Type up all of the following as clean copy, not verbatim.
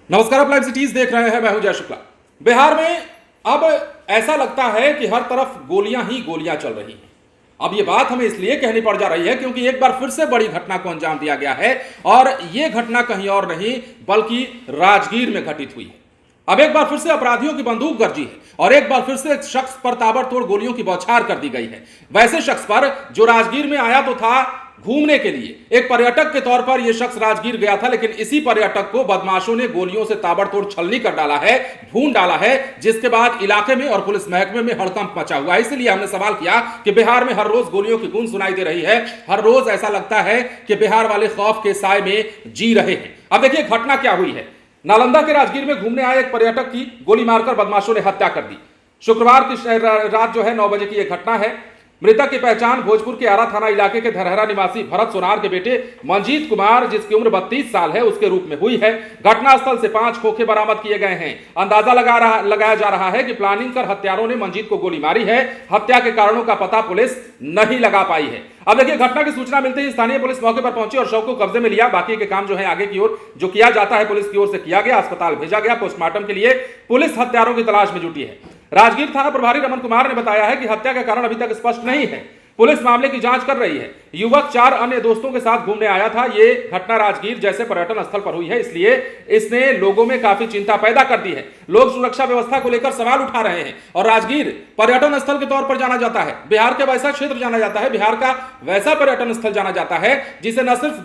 नमस्कार, आप live cities देख रहे हैं। मैं हूं जय शुक्ला। बिहार में अब ऐसा लगता है कि हर तरफ गोलियां ही गोलियां चल रही हैं। अब ये बात हमें इसलिए कहनी पड़ जा रही है क्योंकि एक बार फिर से बड़ी घटना को अंजाम दिया गया है और यह घटना कहीं और नहीं बल्कि राजगीर में घटित हुई है। अब एक बार फिर से अपराधियों की बंदूक गरजी है और एक बार फिर से एक शख्स पर ताबड़तोड़ गोलियों की बौछार कर दी गई है। वैसे शख्स पर जो राजगीर में आया तो था घूमने के लिए, एक पर्यटक के तौर पर यह शख्स राजगीर गया था, लेकिन इसी पर्यटक को बदमाशों ने गोलियों से ताबड़तोड़ छलनी कर डाला है, भून डाला है, जिसके बाद इलाके में और पुलिस महकमे में हड़कंप मचा हुआ है। इसलिए हमने सवाल किया कि बिहार में हर रोज गोलियों की गूंज सुनाई दे रही है, हर रोज ऐसा लगता है कि बिहार वाले खौफ के साए में जी रहे हैं। अब देखिए घटना क्या हुई है। नालंदा के राजगीर में घूमने आए एक पर्यटक की गोली मारकर बदमाशों ने हत्या कर दी। शुक्रवार की रात जो है 9 बजे की यह घटना है। मृतक की पहचान भोजपुर के आरा थाना इलाके के धरहरा निवासी भरत सोनार के बेटे मंजीत कुमार, जिसकी उम्र 32 साल है, उसके रूप में हुई है। घटनास्थल से 5 खोखे बरामद किए गए हैं। अंदाजा लगाया जा रहा है कि प्लानिंग कर हत्यारों ने मंजीत को गोली मारी है। हत्या के कारणों का पता पुलिस नहीं लगा पाई है। अब देखिए घटना की सूचना मिलते ही स्थानीय पुलिस मौके पर पहुंची और शव को कब्जे में लिया। बाकी के काम जो है आगे की ओर जो किया जाता है पुलिस की ओर से किया गया। अस्पताल भेजा गया। पोस्टमार्टम के लिए पुलिस हत्यारों की तलाश में जुटी है। राजगीर थाना प्रभारी रमन कुमार ने बताया है कि हत्या का कारण अभी तक स्पष्ट नहीं है। पुलिस मामले की जांच कर रही है। युवक 4 अन्य दोस्तों के साथ घूमने आया था। ये घटना राजगीर जैसे पर्यटन स्थल पर हुई है, इसलिए इसने लोगों में काफी चिंता पैदा कर दी है। लोग सुरक्षा व्यवस्था को लेकर सवाल उठा रहे हैं और राजगीर पर्यटन स्थल के तौर पर जाना जाता है। बिहार का वैसा क्षेत्र जाना जाता है, बिहार का वैसा पर्यटन स्थल जाना जाता है जिसे न सिर्फ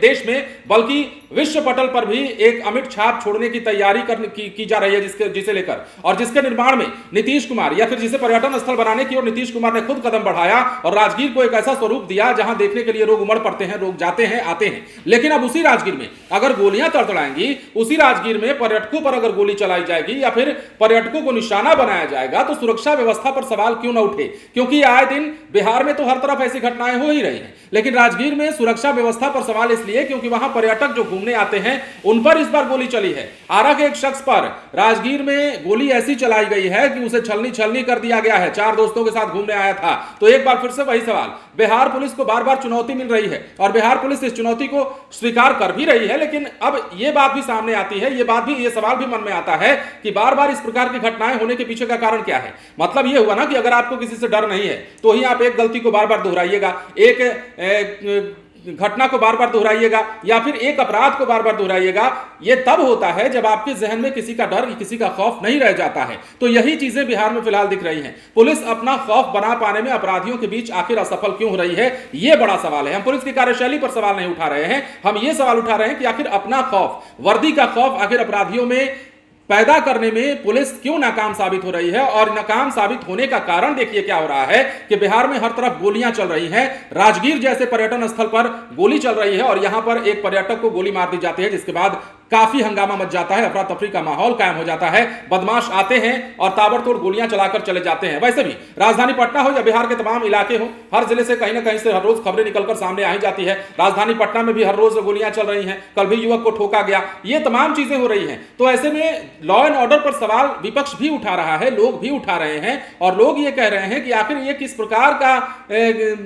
देश में बल्कि विश्व पटल पर भी एक अमिट छाप छोड़ने की तैयारी की जा रही है, जिसे लेकर और जिसके निर्माण में नीतीश कुमार या फिर जिसे पर्यटन स्थल बनाने की ओर नीतीश कुमार ने खुद कदम बढ़ाया और राजगीर को एक ऐसा स्वरूप दिया जहां देखने के लिए लोग उमड़ पड़ते हैं, लोग जाते हैं, आते हैं। लेकिन अब उसी राजगीर में अगर गोलियां तड़तड़ाएंगी, उसी राजगीर में पर्यटकों पर अगर गोली चलाई जाएगी या फिर पर्यटकों को निशाना बनाया जाएगा तो सुरक्षा व्यवस्था पर सवाल क्यों न उठे? क्योंकि आए दिन बिहार में तो हर तरफ ऐसी घटनाएं हो ही रही हैं, लेकिन राजगीर में सुरक्षा व्यवस्था पर सवाल इसलिए क्योंकि वहां पर्यटक जो घूमने आते हैं उन पर इस बार गोली चली है। आरा के एक शख्स पर राजगीर में गोली ऐसी चलाई गई है कि उसे छलनी कर दिया गया है। 4 दोस्तों के साथ घूमने आया था। तो एक बार फिर से वही सवाल, बिहार पुलिस को बार बार चुनौती मिल रही है और बिहार पुलिस इस चुनौती को स्वीकार कर भी रही है, लेकिन अब यह बात भी सामने आती है, यह सवाल भी मन में आता है कि बार बार इस प्रकार की घटनाएं होने के पीछे का कारण क्या है। मतलब यह हुआ ना कि अगर आपको किसी से डर नहीं है तो ही आप एक गलती को बार बार दोहराइएगा, एक घटना को बार बार दोहराइएगा या फिर एक अपराध को बार बार दोहराइएगा। यह तब होता है जब आपके जहन में किसी का डर, किसी का खौफ नहीं रह जाता है। तो यही चीजें बिहार में फिलहाल दिख रही हैं। पुलिस अपना खौफ बना पाने में अपराधियों के बीच आखिर असफल क्यों हो रही है, यह बड़ा सवाल है। हम पुलिस की कार्यशैली पर सवाल नहीं उठा रहे हैं, हम यह सवाल उठा रहे हैं कि आखिर अपना खौफ, वर्दी का खौफ आखिर अपराधियों में पैदा करने में पुलिस क्यों नाकाम साबित हो रही है। और नाकाम साबित होने का कारण देखिए क्या हो रहा है कि बिहार में हर तरफ गोलियां चल रही हैं। राजगीर जैसे पर्यटन स्थल पर गोली चल रही है और यहां पर एक पर्यटक को गोली मार दी जाती है, जिसके बाद काफी हंगामा मच जाता है, अफरा तफरी का माहौल कायम हो जाता है। बदमाश आते हैं और ताबड़तोड़ गोलियां चलाकर चले जाते हैं। वैसे भी राजधानी पटना हो या बिहार के तमाम इलाके हो, हर जिले से कहीं ना कहीं से हर रोज खबरें निकलकर सामने आ ही जाती है। राजधानी पटना में भी हर रोज गोलियां चल रही हैं। कल भी युवक को ठोका गया। ये तमाम चीजें हो रही हैं। तो ऐसे में लॉ एंड ऑर्डर पर सवाल विपक्ष भी उठा रहा है, लोग भी उठा रहे हैं और लोग ये कह रहे हैं कि आखिर ये किस प्रकार का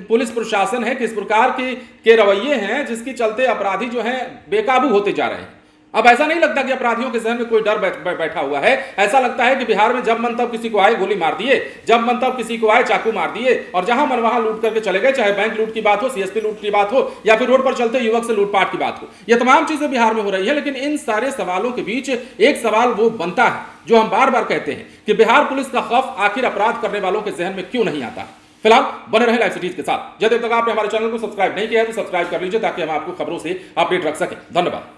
पुलिस प्रशासन है, किस प्रकार के रवैये हैं जिसके चलते अपराधी जो है बेकाबू होते जा रहे हैं। अब ऐसा नहीं लगता कि अपराधियों के जहन में कोई डर बैठा हुआ है। ऐसा लगता है कि बिहार में जब मन तब किसी को आए गोली मार दिए, जब मन तब किसी को आए चाकू मार दिए और जहां मन वहां लूट करके चले गए। चाहे बैंक लूट की बात हो, सीएसपी लूट की बात हो या फिर रोड पर चलते युवक से लूटपाट की बात हो, ये तमाम चीजें बिहार में हो रही है। लेकिन इन सारे सवालों के बीच एक सवाल वो बनता है जो हम बार बार कहते हैं कि बिहार पुलिस का खौफ आखिर अपराध करने वालों के जहन में क्यों नहीं आता। फिलहाल बने रहे लाइव सिटीज के साथ। जब तक आपने हमारे चैनल को सब्सक्राइब नहीं किया है तो सब्सक्राइब कर लीजिए ताकि हम आपको खबरों से अपडेट रख सकें। धन्यवाद।